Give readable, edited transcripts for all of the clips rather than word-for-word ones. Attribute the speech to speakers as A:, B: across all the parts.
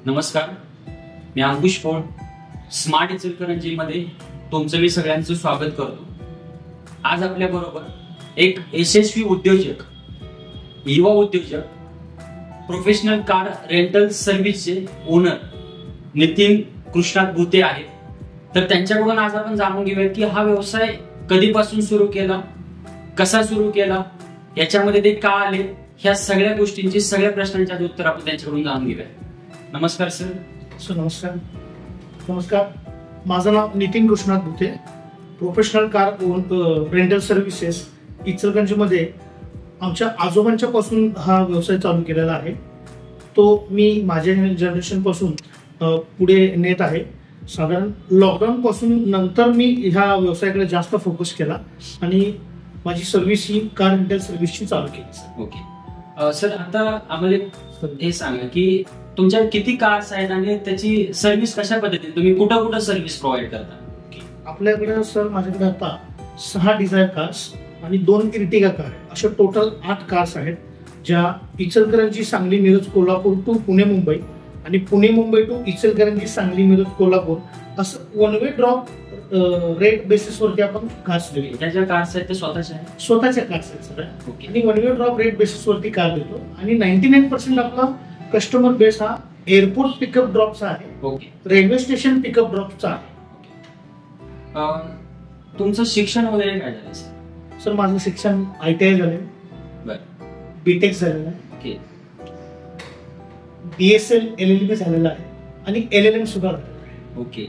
A: नमस्कार, मी अंकुश पोळ. स्मार्ट इचलकरंजीमध्ये तुमचं मी सगळ्यांचं स्वागत करतो. आज आपल्या बरोबर एक यशस्वी उद्योजक, युवा उद्योजक, प्रोफेशनल कार रेंटल सर्व्हिसचे ओनर नितीन कृष्णात भुते आहेत. तर त्यांच्याकडून आज आपण जाणून घेऊया की हा व्यवसाय कधीपासून सुरू केला, कसा सुरू केला, याच्यामध्ये ते का आले, ह्या सगळ्या गोष्टींची, सगळ्या प्रश्नांचे उत्तर आपण त्यांच्याकडून जाणून घेऊया. नमस्कार सर.
B: नमस्कार. माझं नाव नितीन कृष्णात भुते, प्रोफेशनल कार रेंटल सर्व्हिसेस इचलकरंजीमध्ये आमच्या आजोबांच्या पासून हा व्यवसाय चालू केलेला आहे. तो मी माझ्या जनरेशन पासून पुढे नेत आहे. साधारण लॉकडाऊन पासून नंतर मी ह्या व्यवसायाकडे जास्त फोकस केला आणि माझी सर्व्हिस ही कार रेंटल सर्व्हिसची चालू केली.
A: ओके सर, आता आम्हाला हे सांगा की तुमच्या किती कार्स आहेत आणि त्याची सर्व्हिस कशा पद्धतीने तुम्ही कुठं कुठं सर्व्हिस प्रोव्हाइड करता?
B: आपल्याकडे सर माझ्याकडे आता 6 डिझायर कार्स आणि 2 इर्टिगा कार आहेत. अशा टोटल 8 कार्स आहेत, ज्या इचलकरंजी, सांगली, मिरज, कोल्हापूर टू पुणे मुंबई आणि पुणे मुंबई टू इचलकरंजी, सांगली, मिरज, कोल्हापूर असं वन वे ड्रॉप रेट बेसिसवरती आपण कार्स देतो.
A: त्याच्या कार्स आहेत ते स्वतःच्या
B: कार्स आहेत सर. आणि वन वे ड्रॉप रेट बेसिसवरती कार देतो आणि 99% आपला कस्टमर बेस हा एअरपोर्ट पिकअप ड्रॉपचा आहे.
A: ओके.
B: रेल्वे स्टेशन पिकअप ड्रॉपचा आहे.
A: तुमचं शिक्षण वगैरे काय झालं
B: सर? माझं शिक्षण ITI झालंय, BTech झालेलं आहे, BSL LLB झालेलं आहे आणि LLM सुद्धा झालेलं आहे.
A: ओके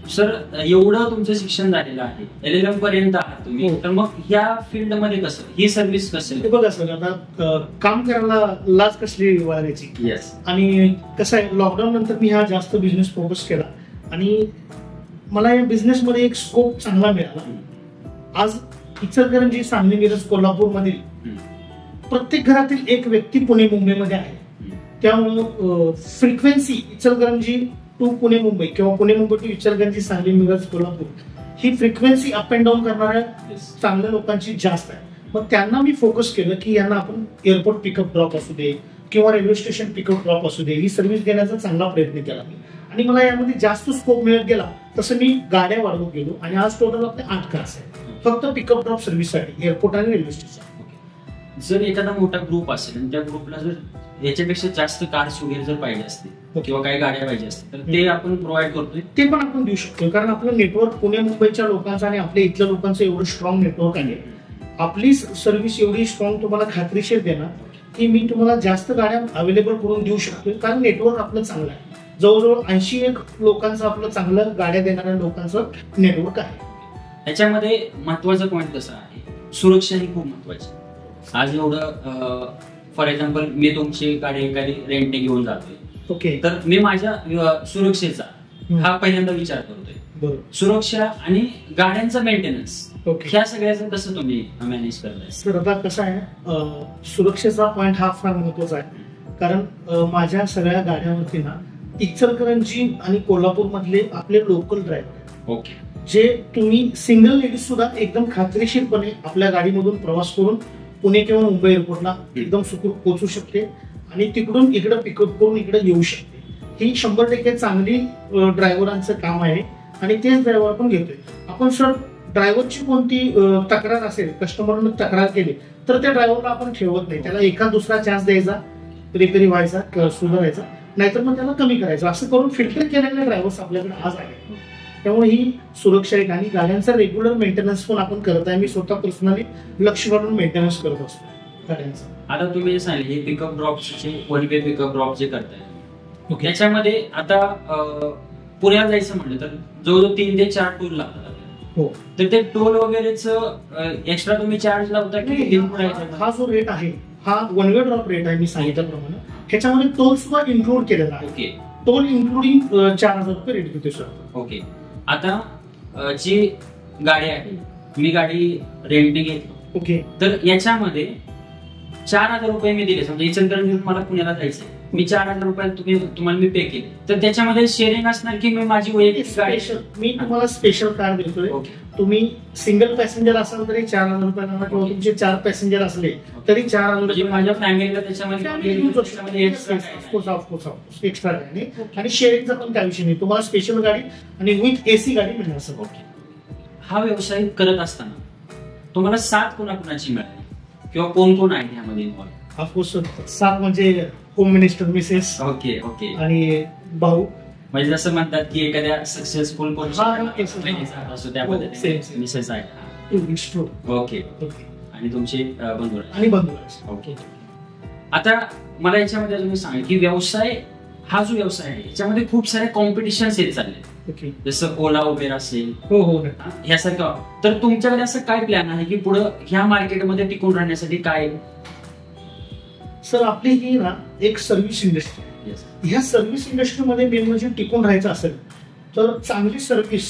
A: सर, एवढं तुमचं शिक्षण झालेलं आहे, LLM पर्यंत आहात तुम्ही, तर मग ह्या फील्ड मध्ये कसं, ही सर्व्हिस कसं?
B: बघा सर, आता काम करायला लाज कसली वाढायची.
A: येस.
B: आणि कसं आहे, लॉकडाऊन नंतर मी हा जास्त बिझनेस फोकस केला आणि मला या बिझनेस मध्ये एक स्कोप चांगला मिळाला. आज इचलकरंजी, सांगली, मिरज, कोल्हापूर मधील प्रत्येक घरातील एक व्यक्ती पुणे मुंबईमध्ये आहे. त्यामुळं फ्रिक्वेन्सी इचलकरंजी टू पुणे मुंबई किंवा पुणे मुंबई टू इचलकरंजी, सांगली, मिरज, कोल्हापूर ही फ्रिक्वेन्सी अप अँड डाऊन करणाऱ्या चांगल्या लोकांची जास्त आहे. मग त्यांना मी फोकस केलं की यांना आपण एअरपोर्ट पिकअप ड्रॉप असू दे किंवा रेल्वे स्टेशन पिकअप ड्रॉप असू दे, ही सर्व्हिस देण्याचा चांगला प्रयत्न केला मी. आणि मला यामध्ये जास्त स्कोप मिळत गेला तसं मी गाड्या वाढवत गेलो आणि आज टोटल आपले 8 कार्स आहेत फक्त पिकअप ड्रॉप सर्व्हिससाठी, एअरपोर्ट आणि रेल्वे स्टेशन.
A: जर एखादा मोठा ग्रुप असेल आणि त्या ग्रुपला जर याच्यापेक्षा जास्त कार्स वगैरे जर पाहिजे असतील किंवा काही गाड्या पाहिजे असतील तर ते आपण प्रोव्हाइड करतोय,
B: ते पण आपण देऊ शकतो. कारण आपलं नेटवर्क पुणे मुंबईच्या लोकांचं आणि आपल्या इथल्या लोकांचं एवढं स्ट्रॉंग नेटवर्क आहे. आपली सर्व्हिस एवढी स्ट्रॉंग तुम्हाला खात्रीशीर देणार की मी तुम्हाला जास्त गाड्या अवेलेबल करून देऊ शकतो. कारण नेटवर्क आपलं चांगलं आहे. जवळजवळ 81 लोकांचं आपलं चांगलं गाड्या देणाऱ्या लोकांचं नेटवर्क आहे.
A: याच्यामध्ये महत्वाचा पॉईंट कसा आहे, सुरक्षा ही खूप महत्वाची. आज एवढं फॉर एक्झाम्पल मी तुमची गाडी एखादी रेंटने घेऊन जातोय,
B: ओके,
A: तर मी माझ्या सुरक्षेचा हा पहिल्यांदा विचार करतोय. सुरक्षा आणि गाड्यांचा मेंटेनन्स, ह्या सगळ्याचं कसं तुम्ही मॅनेज करताय?
B: सर, आता कसं आहे, सुरक्षेचा पॉईंट हा फार महत्वाचा आहे. कारण माझ्या सगळ्या गाड्यावरती ना इचलकरंजी आणि कोल्हापूर मधले आपले लोकल ड्रायव्हर,
A: ओके,
B: जे तुम्ही सिंगल लेडीज सुद्धा एकदम खात्रीशीरपणे आपल्या गाडीमधून प्रवास करून पुणे किंवा मुंबई एअरपोर्टला एकदम सुखरूप पोहोचू शकते आणि तिकडून इकडे पिकअप करून इकडे येऊ शकते. ही 100% चांगली ड्रायव्हरांचं काम आहे आणि तेच ड्रायव्हर आपण घेतोय. आपण सर ड्रायव्हरची कोणती तक्रार असेल, कस्टमरने तक्रार केली तर त्या ड्रायव्हरला आपण ठेवत नाही. त्याला एका दुसरा चान्स द्यायचा, रिपेरी व्हायचा, सुधारायचा, नाहीतर मग त्याला कमी करायचं. असं करून फिल्टर केलेले ड्रायव्हर्स आपल्याकडे आज आहेत. त्यामुळे ही सुरक्षा आहे आणि गाड्यांचा रेग्युलर मेंटेनन्स पण आपण करत आहे. मी स्वतः पर्सनली लक्ष घालून मेंटेनन्स करत असतो गाड्यांचा.
A: आता तुम्ही जे सांगितले हे पिकअप ड्रॉपचे, वन वे पिकअप ड्रॉप जे करताय, त्याच्यामध्ये आता पुण्याला जायचं म्हटलं तर जवळजवळ 3 ते 4 टोल लागतात.
B: हो,
A: तर ते टोल वगैरेच एक्स्ट्रा तुम्ही चार्ज लावता की?
B: हा जो रेट आहे हा वन वे ड्रॉप रेट आहे मी सांगितल्याप्रमाणे. ह्याच्यामध्ये टोल सुद्धा इन्क्लूड केलेला आहे.
A: ओके,
B: टोल इन्क्लुडिंग 4000 रुपये रेट देतो सर.
A: ओके. आता जी गाडी आहे, मी गाडी रेंटने घेतली,
B: ओके,
A: तर याच्यामध्ये 4000 रुपये मी दिले. समजा इचलकरंजी मला पुण्याला जायचंय मी 4,000 रुपये तुम्हाला मी पे केले, तर त्याच्यामध्ये शेअरिंग असणार की मी माझी वैयक्तिक गाडी?
B: स्पेशल, मी तुम्हाला स्पेशल कार देतोय.
A: ओके.
B: तुम्ही सिंगल पॅसेंजर असाल तरी 4,000 रुपयांना, किंवा तुमचे 4 पॅसेंजर असले तरी 4,000
A: म्हणजे
B: रुपये.
A: माझ्या फॅमिलीला त्याच्यामध्ये
B: एक्स्ट्रा गाडी आणि शेअरिंगचा पण काय विषय नाही. तुम्हाला स्पेशल गाडी आणि विथ एसी गाडी मिळणार सर.
A: ओके. हा व्यवसाय करत असताना तुम्हाला साथ कोणाकोणाची मिळाली किंवा कोण कोण आहे यामध्ये इन्व्हॉल्व?
B: ऑफकोर्स सात म्हणजे home minister Mrs
A: okay okay.
B: आणि भाऊ.
A: म्हणजे जसं म्हणतात की एखाद्या सक्सेसफुल कोण असतो त्या
B: हो,
A: पद्धतीने
B: same.
A: मिसेस आहे. ओके. आणि तुमचे बंधू आहेत.
B: आणि बंधू.
A: ओके. आता मला याच्यामध्ये अजून सांगा की व्यवसाय हा जो व्यवसाय आहे याच्यामध्ये खूप सारे कॉम्पिटिशन येत चालले,
B: ओके.
A: जसं ओला उबेर असेल
B: हो हो.
A: ह्यासारखं. तर तुमच्याकडे असं काय प्लॅन आहे की पुढे ह्या मार्केटमध्ये टिकून राहण्यासाठी काय?
B: सर आपली ही ना एक सर्व्हिस इंडस्ट्री आहे. ह्या सर्व्हिस इंडस्ट्रीमध्ये मेन म्हणजे टिकून राहायचं असेल तर चांगली सर्व्हिस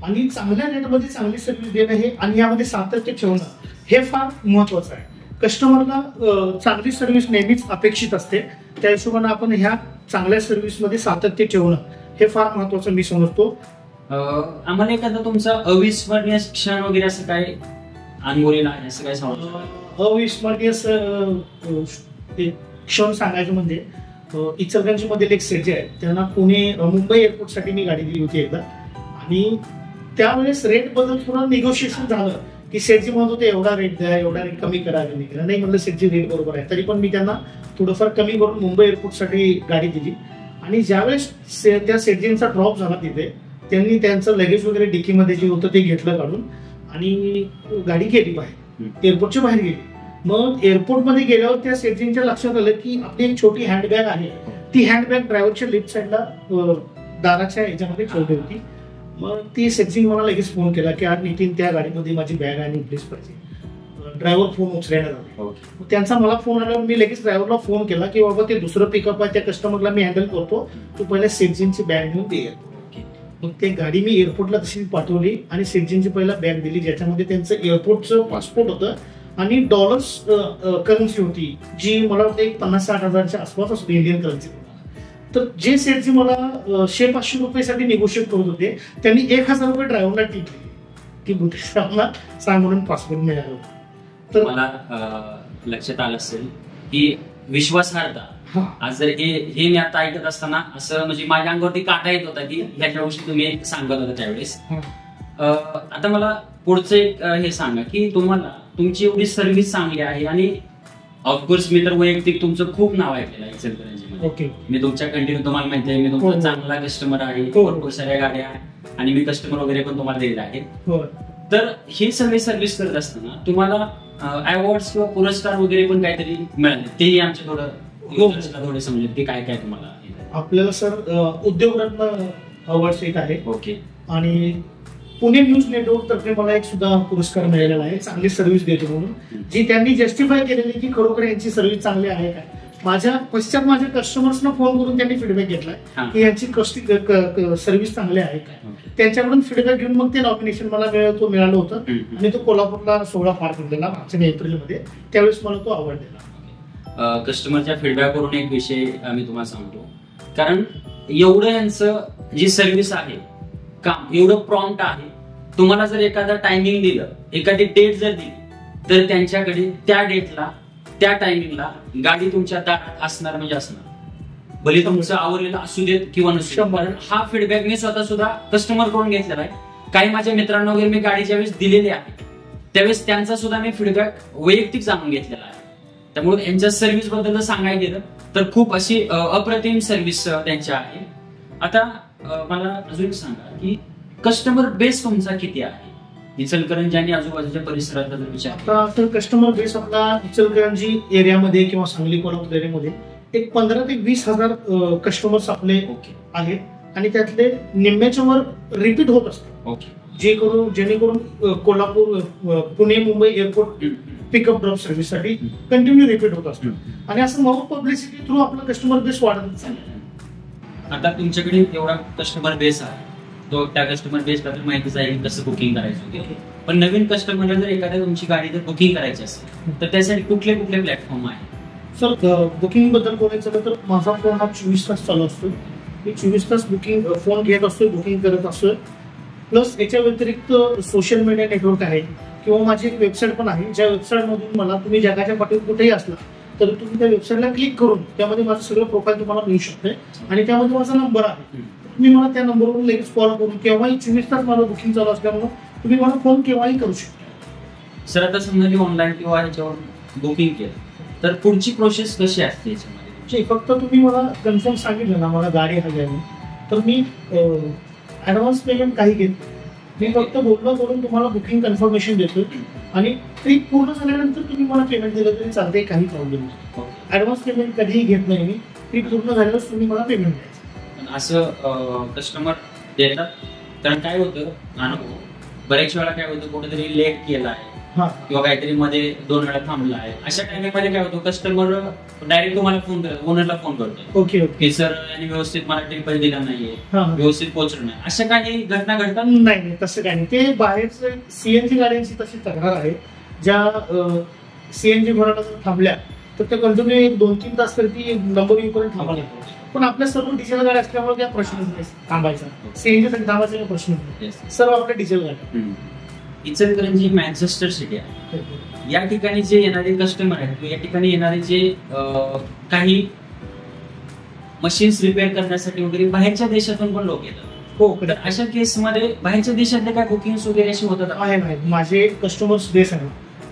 B: आणि चांगल्या रेटमध्ये चांगली सर्व्हिस देणं हे, आणि यामध्ये सातत्य ठेवणं हे फार महत्वाचं आहे. कस्टमरला चांगली सर्व्हिस नेहमीच अपेक्षित असते, त्या हिशोबाने आपण ह्या चांगल्या सर्व्हिसमध्ये सातत्य ठेवणं हे फार महत्वाचं मी समजतो.
A: आम्हाला एखादा तुमचा अविस्मरणीय क्षण वगैरे असं काय अनुभवलेला आहे, असं काय सांगू?
B: अविस्मरणीय क्षण सांगायचं म्हणजे इचलकरंजी मधील एक सेठ जे आहेत त्यांना मुंबई एअरपोर्टसाठी मी गाडी दिली होती एकदा, आणि त्यावेळेस रेट बद्दल थोडं निगोशिएशन झालं की सेठजी म्हणत होते एवढा रेट द्या, एवढा रेट कमी करा. नाही म्हणलं सेठजी रेट बरोबर आहे, तरी पण मी त्यांना थोडंफार कमी करून मुंबई एअरपोर्टसाठी गाडी दिली. आणि ज्यावेळेस त्या सेठजींचा ड्रॉप झाला तिथे, त्यांनी त्यांचं लगेज वगैरे डिकीमध्ये जे होतं ते घेतलं काढून आणि गाडी गेली बाहेर, एअरपोर्टच्या बाहेर गेली. मग एअरपोर्टमध्ये गेल्यावर त्या सेठजींच्या लक्षात आलं की आपली एक छोटी हँडबॅग आहे, ती हँडबॅग ड्रायव्हरच्या लेफ्ट साईडला दाराच्या याच्यामध्ये ठेवली होती. मग ती सेठजी मला लगेच फोन केला की आज नितीन त्या गाडीमध्ये माझी बॅग आहे, प्लीज पाहिजे. ड्रायव्हर फोन उचलायला लागला. त्यांचा मला फोन आल्यावर मी लगेच ड्रायव्हरला फोन केला की बाबा ते दुसरं पिकअप आहे, त्या कस्टमरला मी हँडल करतो, तू पहिले सेठजींची बॅग घेऊन दे. मग ते गाडी मी एअरपोर्टला तशी पाठवली आणि सेठजींची पहिला बॅग दिली, ज्याच्यामध्ये त्यांचं एअरपोर्टचं पासपोर्ट होतं आणि डॉलर्स करन्सी होती, जी मला वाटतं 50-60 हजारच्या आसपास असते इंडियन करन्सी. तर जे सेठजी मला 100-500 रुपयासाठी निगोशिएट करत होते, त्यांनी 1,000 रुपये ड्रायव्हरला टीप दिली की बुटीसाहेबांना सांग म्हणून पासपोर्ट मिळालं. तर
A: मला लक्षात आलं असेल की विश्वासार्हता, आज जर हे मी आता ऐकत असताना असं म्हणजे माझ्या अंगावरती काटा येत होता की ह्याच्या गोष्टी तुम्ही सांगत होता त्यावेळेस. आता मला पुढचं एक हे सांगा की तुम्हाला तुमची एवढी सर्व्हिस चांगली आहे, आणि ऑफकोर्स मी तर वैयक्तिक तुमचं खूप नाव ऐकलेलं आहे इचलकरंजीमध्ये.
B: ओके.
A: मी तुमच्या कंटिन्यू तुम्हाला माहिती आहे, मी तुमचा चांगला कस्टमर आहे, भरपूर साऱ्या गाड्या आणि मी कस्टमर वगैरे पण तुम्हाला दिलेले आहेत. तर हे सगळे सर्व्हिस करत असताना तुम्हाला अवॉर्ड्स किंवा पुरस्कार वगैरे पण काहीतरी मिळाले, तेही आमच्या थोडं समजेल की काय काय तुम्हाला?
B: आपल्याला सर उद्योगरत्न अवॉर्ड एक आहे.
A: ओके.
B: आणि पुणे न्यूज नेटवर्क तर्फे मला एक सुद्धा पुरस्कार मिळालेला आहे चांगली सर्व्हिस देतो म्हणून, जी त्यांनी जस्टिफाय केलेली की खरोखर यांची सर्व्हिस चांगली आहे काय. माझ्या कस्टमर्सना फोन करून त्यांनी फीडबॅक घेतलाय की यांची सर्व्हिस चांगली आहे काय. त्यांच्याकडून फीडबॅक घेऊन मग ते नॉमिनेशन मला मिळालं होतं, आणि तो कोल्हापूरला 16 पार पडलेला मागच्या एप्रिलमध्ये, त्यावेळेस मला तो अवॉर्ड दिला.
A: कस्टमरच्या फीडबॅकवरून एक विषय मी तुम्हाला सांगतो, कारण एवढं यांचं जी सर्व्हिस आहे, काम एवढं प्रॉम्प्ट आहे, तुम्हाला जर एखादा टायमिंग दिलं, एखादी डेट जर दिली, तर त्यांच्याकडे त्या डेटला त्या टायमिंगला गाडी तुमच्या दारात असणार म्हणजे असणार, भले तुमचं आवडलेलं असू देत किंवा नसू. हा फीडबॅक मी स्वतः सुद्धा कस्टमर कडून घेतलेला आहे. काही माझ्या मित्रांना वगैरे मी गाडी ज्यावेळेस दिलेली आहे त्यावेळेस त्यांचा सुद्धा मी फीडबॅक वैयक्तिक जाणून घेतलेला आहे. त्यामुळे यांच्या सर्व्हिस बद्दल सांगायला गेलं तर खूप अशी अप्रतिम सर्व्हिस त्यांच्या आहे. आता मला अजून सांगा की कस्टमर बेस तुमचा किती आहे इचलकरंजी आणि आजूबाजूच्या परिसरातला जर विचार?
B: आता कस्टमर बेस आपला इचलकरंजी एरियामध्ये किंवा सांगली कोल्हापूर एरियामध्ये एक 15,000 ते 20,000 कस्टमर्स आपले आहेत, आणि त्यातले निम्म्याच्या वर रिपीट होत असतात. जेणेकरून Kolhapur, Pune, Mumbai airport pickup drop सर्व्हिससाठी कंटिन्यू रिपीट होत असतात, आणि असं माउथ पब्लिसिटी थ्रू आपला कस्टमर बेस वाढत चालला.
A: आता तुमच्याकडे एवढा कस्टमर बेस आहे, तो त्या कस्टमर बेस बद्दल माहितीच आहे कसं बुकिंग करायचं. पण नवीन कस्टमरला जर एखाद्या तुमची गाडी जर बुकिंग करायची असेल तर त्यासाठी कुठले कुठले प्लॅटफॉर्म आहे?
B: सर बुकिंग बद्दल बोलायचं झालं तर माझा फोन हा 24 तास चालू असतो. मी 24 तास बुकिंग फोन घेत असतोय, बुकिंग करत असतोय. प्लस याच्या व्यतिरिक्त सोशल मीडिया नेटवर्क आहे किंवा माझी एक वेबसाईट पण आहे, ज्या वेबसाईटमधून मला तुम्ही जगाच्या पाठीवर कुठेही असला तर तुम्ही त्या वेबसाईटला क्लिक करून त्यामध्ये माझं सगळं प्रोफाईल तुम्हाला मिळू शकते आणि त्यामध्ये माझा नंबर आहे. तुम्ही मला त्या नंबरवरून लगेच कॉल करून केव्हाही 24 तास माझं बुकिंग चालू असल्यामुळे तुम्ही मला फोन केव्हाही करू शकता.
A: सर आता समजा मी ऑनलाईन किंवा ह्याच्यावर बुकिंग केलं तर पुढची प्रोसेस कशी असते याच्यामध्ये?
B: फक्त तुम्ही मला कन्फर्म सांगितलं ना मला गाडी हवी आहे तर मी ऍडव्हान्स पेमेंट काही घेत, मी फक्त बोलून तुम्हाला बुकिंग कन्फर्मेशन देतो आणि ट्रिप पूर्ण झाल्यानंतर तुम्ही मला पेमेंट दिलं तरी चालते, काही प्रॉब्लेम नाही. ऍडव्हान्स पेमेंट कधीही घेत नाही मी, ट्रिप पूर्ण झाल्यानंतर तुम्ही मला पेमेंट द्यायचं.
A: असं कस्टमर देतात कारण काय होतं अनुभव बऱ्याच वेळा काय होतं कुठेतरी लेट केला आहे किंवा काहीतरी मध्ये 2 वेळा थांबला आहे, अशा टाइममध्ये काय होतं कस्टमर डायरेक्ट तुम्हाला फोन करतो, ओनरला फोन करतो.
B: ओके
A: की सर यांनी व्यवस्थित मला ट्रिपल दिला नाहीये, व्यवस्थित पोहोचलं नाही, अशा काही घटना घडतात?
B: नाही तसं काही नाही. ते बाहेरचं सीएनजी गाड्यांची तशी तक्रार आहे, ज्या सीएनजी भरायला जर थांबल्या तर ते कंटिन्यू 1-2-3 तास करती नंबर येऊपर्यंत थांबायला लागतो. पण आपल्या सर्व डिझेल गाड्या असल्यामुळे काय प्रश्नच नाही थांबायचा, सीएनजी साठी थांबायचा काही प्रश्न नाही, सर्व आपल्या डिझेल गाड्या.
A: इचलकरंजी मॅनचेस्टर सिटी आहे, या ठिकाणी जे येणारे कस्टमर आहेत, या ठिकाणी येणारे जे काही मशीन्स रिपेअर करण्यासाठी वगैरे बाहेरच्या देशातून पण लोक येतात.
B: हो,
A: तर अशा केसमध्ये बाहेरच्या देशातले काय बुकिंग वगैरे अशी होतात?
B: आहे. माझे कस्टमर्स बेस आहे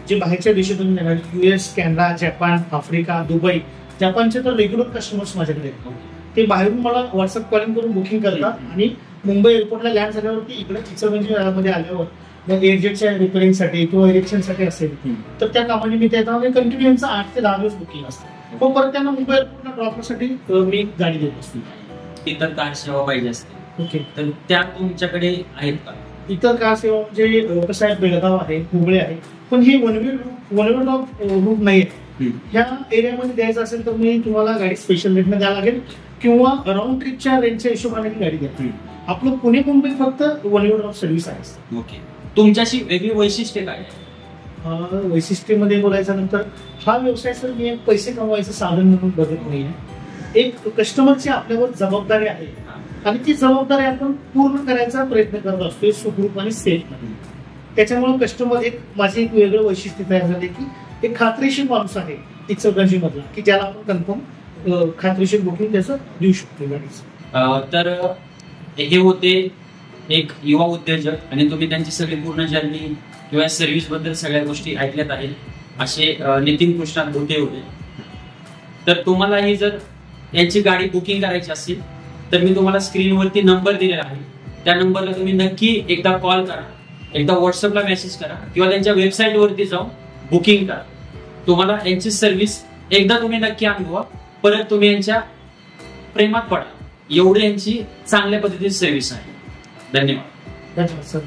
B: जे बाहेरच्या देशातून येणार, US, Canada, Japan, Africa, Dubai. जपानचे तर रेग्युलर कस्टमर्स माझ्याकडे आहेत. ते बाहेरून मला व्हॉट्सअप कॉलिंग करून बुकिंग करतात आणि मुंबई एअरपोर्टला लँड झाल्यावरती इकडे इचलकरंजी मध्ये आल्यावर एअरजेटच्या रिपेअरिंगसाठी किंवा इलेक्शनसाठी असेल तर त्या कामाने मी त्याच्यामध्ये कंटिन्यू 8 ते 10 दिवस बुकिंग असते. मग परत त्यांना मुंबई एअरपोर्टला ड्रॉपसाठी मी गाडी देत असते.
A: इतर कार सेवा पाहिजे असते,
B: ओके,
A: तर त्या तुमच्याकडे आहेत का?
B: इतर कार सेवा म्हणजे कसं आहे, बेळगाव आहे, हुबळे आहे, पण हे वन वे रूट नाही आहे. ह्या एरियामध्ये द्यायचं असेल तर मी तुम्हाला गाडी स्पेशल रेटने द्यावं लागेल किंवा राऊंड ट्रिपच्या रेंटच्या हिशोबाने गाडी द्या. आपलं पुणे मुंबई फक्त वन वे ड्रॉप सर्व्हिस आहे.
A: ओके, तुमच्याशी वेगळी वैशिष्ट्ये काय आहे?
B: वैशिष्ट्यमध्ये बोलायचं नंतर हा व्यवसाय सर मी एक पैसे कमवायचं साधन म्हणून बघत नाहीये. एक कस्टमरची आपल्यावर जबाबदारी आहे आणि ती जबाबदारी आपण पूर्ण करायचा प्रयत्न करत असतो सुखरूप आणि सेफ. त्याच्यामुळे कस्टमर एक माझे एक वेगळं वैशिष्ट्य तयार झाले की एक खात्रीशीर माणूस आहे इचलकरंजी मधला की ज्याला आपण कन्फर्म खात्रीशीर बुकिंग त्याचं देऊ शकतो गाडीचं.
A: तर हे होते एक युवा उद्योजक आणि तुम्ही त्यांची सगळी पूर्ण जर्नी किंवा सर्व्हिस बद्दल सगळ्या गोष्टी ऐकल्यात आहेत असे नितीन कृष्णात भोटे होते. तर तुम्हालाही जर यांची गाडी बुकिंग करायची असेल तर मी तुम्हाला स्क्रीनवरती नंबर दिलेला आहे, त्या नंबरला तुम्ही नक्की एकदा कॉल करा, एकदा व्हॉट्सअपला मेसेज करा किंवा त्यांच्या वेबसाईटवरती जाऊन बुकिंग करा. तुम्हाला यांची सर्व्हिस एकदा तुम्ही नक्की अनुभवा, परत तुम्ही यांच्या प्रेमात पडा, एवढी यांची चांगल्या पद्धतीची सर्व्हिस आहे. धन्यवाद.
B: धन्यवाद सर.